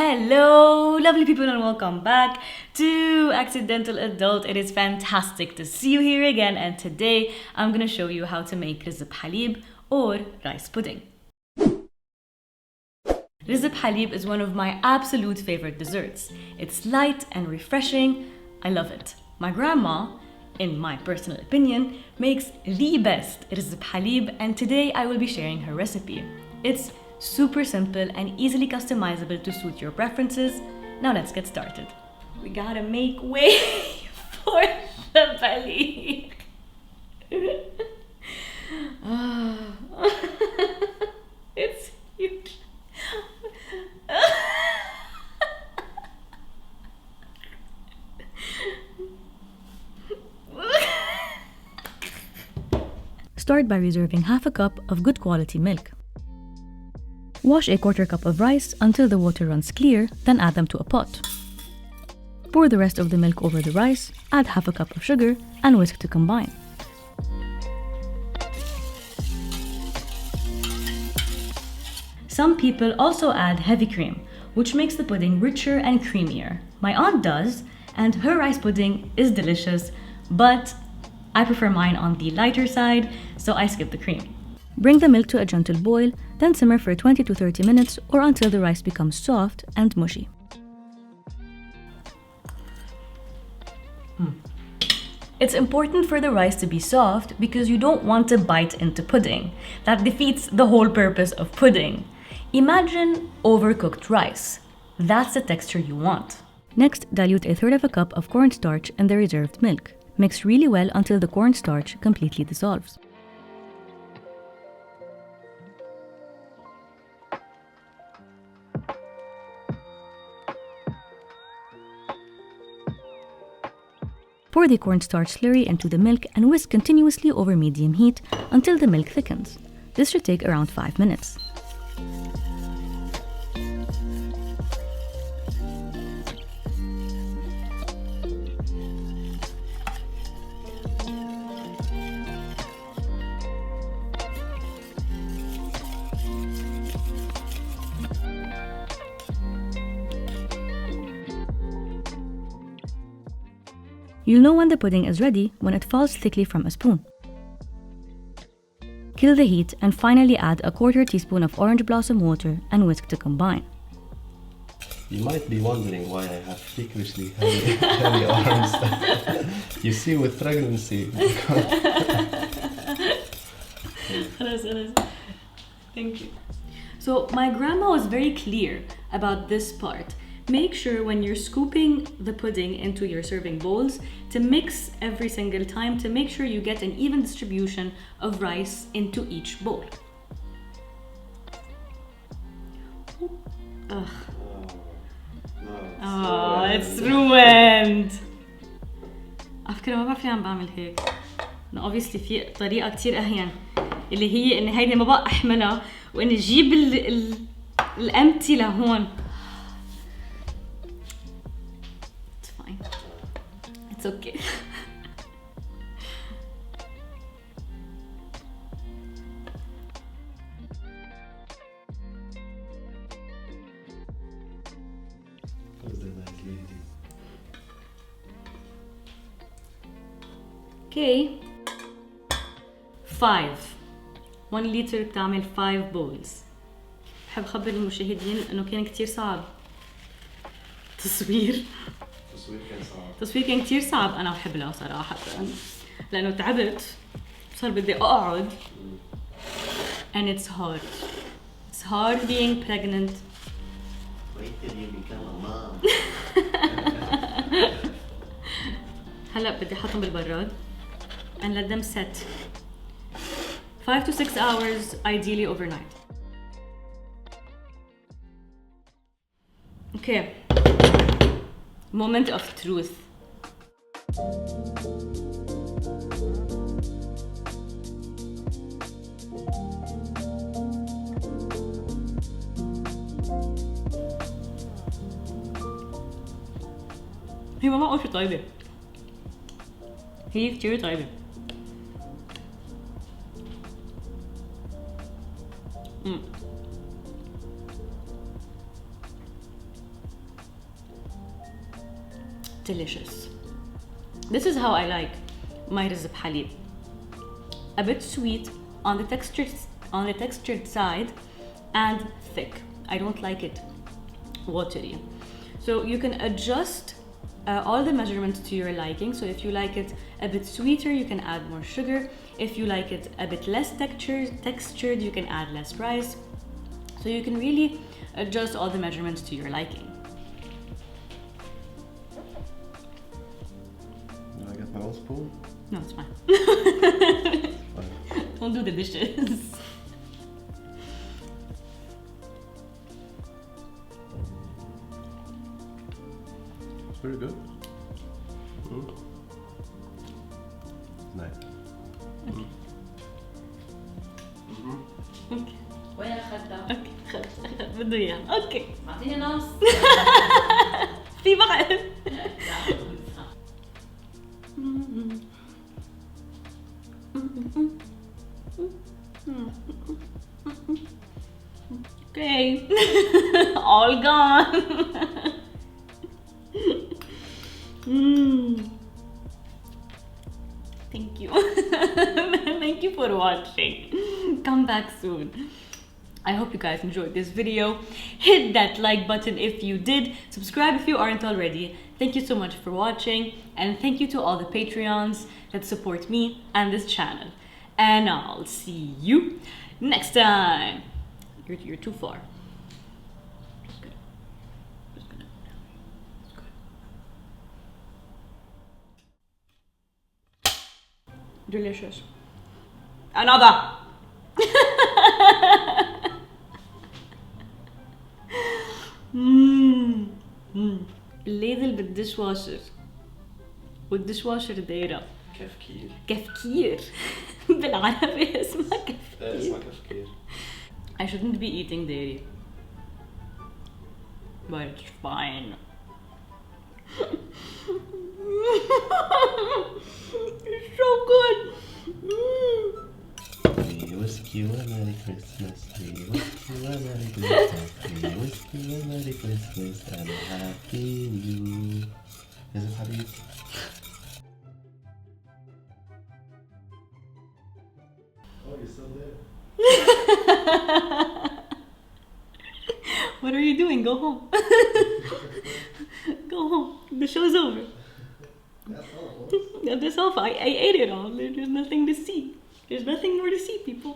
Hello, lovely people, and welcome back to Accidental Adult. It is fantastic to see you here again, and today I'm gonna show you how to make Riz Bil Haleeb or rice pudding. Riz Bil Haleeb is one of my absolute favorite desserts. It's light and refreshing. I love it. My grandma, in my personal opinion, makes the best Riz Bil Haleeb, and today I will be sharing her recipe. It's super simple and easily customizable to suit your preferences. Now let's get started. We gotta make way for the belly. It's huge. Start by reserving half a cup of good quality milk. Wash a quarter cup of rice until the water runs clear, then add them to a pot. Pour the rest of the milk over the rice, add half a cup of sugar, and whisk to combine. Some people also add heavy cream, which makes the pudding richer and creamier. My aunt does, and her rice pudding is delicious, but I prefer mine on the lighter side, so I skip the cream. Bring the milk to a gentle boil, then simmer for 20 to 30 minutes or until the rice becomes soft and mushy. It's important for the rice to be soft because you don't want to bite into pudding. That defeats the whole purpose of pudding. Imagine overcooked rice. That's the texture you want. Next, dilute a third of a cup of cornstarch in the reserved milk. Mix really well until the cornstarch completely dissolves. Pour the cornstarch slurry into the milk and whisk continuously over medium heat until the milk thickens. This should take around 5 minutes. You'll know when the pudding is ready when it falls thickly from a spoon. Kill the heat and finally add a quarter teaspoon of orange blossom water and whisk to combine. You might be wondering why I have freakishly heavy arms. You see, with pregnancy. Thank you. So my grandma was very clear about this part. Make sure when you're scooping the pudding into your serving bowls to mix every single time to make sure you get an even distribution of rice into each bowl. Ugh. Oh, it's ruined. على فكرة ما بعرف ليه عم بعمل هيك. أنا obviously في طريقة كتير أهين اللي هي إني هيدي ما بقى أحملها وإني أجيب الأمتي لهون. It's okay. Okay. 1 لتر بتعمل 5 bowls. بحب أخبر المشاهدين إنه كان كتير صعب التصوير كان كتير صعب. أنا بحب له صراحة لأنه تعبت صار بدي أقعد and it's hard. It's hard being pregnant. Wait till you become a mom. هلأ بدي أحطهم بالبراد and let them set 5 to 6 hours, ideally overnight. Okay. Moment of truth. هي ما معقول طيبة. هي كتير طيبة. delicious. This is how I like my Riz Bil Haleeb. A bit sweet on the textured side and thick. I don't like it watery. So you can adjust all the measurements to your liking. So if you like it a bit sweeter, you can add more sugar. If you like it a bit less textured, you can add less rice. So you can really adjust all the measurements to your liking. Do I get my own spoon? No, it's fine. Fine. Don't do the dishes. It's very good. Nice. اوكي وين اخذتها؟ اوكي خلص بده اياها اوكي اعطيني نص. في بقى okay. All gone. Thank you. Thank you for watching. Come back soon. I hope you guys enjoyed this video. Hit that like button if you did. Subscribe if you aren't already. Thank you so much for watching. And thank you to all the Patreons that support me and this channel. And I'll see you next time. You're too far. Just gonna. It's good. Delicious. Another. الليدل بالدش واشر والدش واشر دايرة كفكير. كفكير بالعربي اسمها كفكير. اسمها كفكير. I shouldn't be eating dairy, but it's fine. It's so good. We wish you a Merry Christmas. We wish you a Merry Christmas. We wish you a Merry Christmas and a Happy New. Is it Habib? Oh, you're still there. What are you doing? Go home. Go home. The show's over. That's all. That's all. I ate it all. There's nothing to see. There's nothing more to see, people.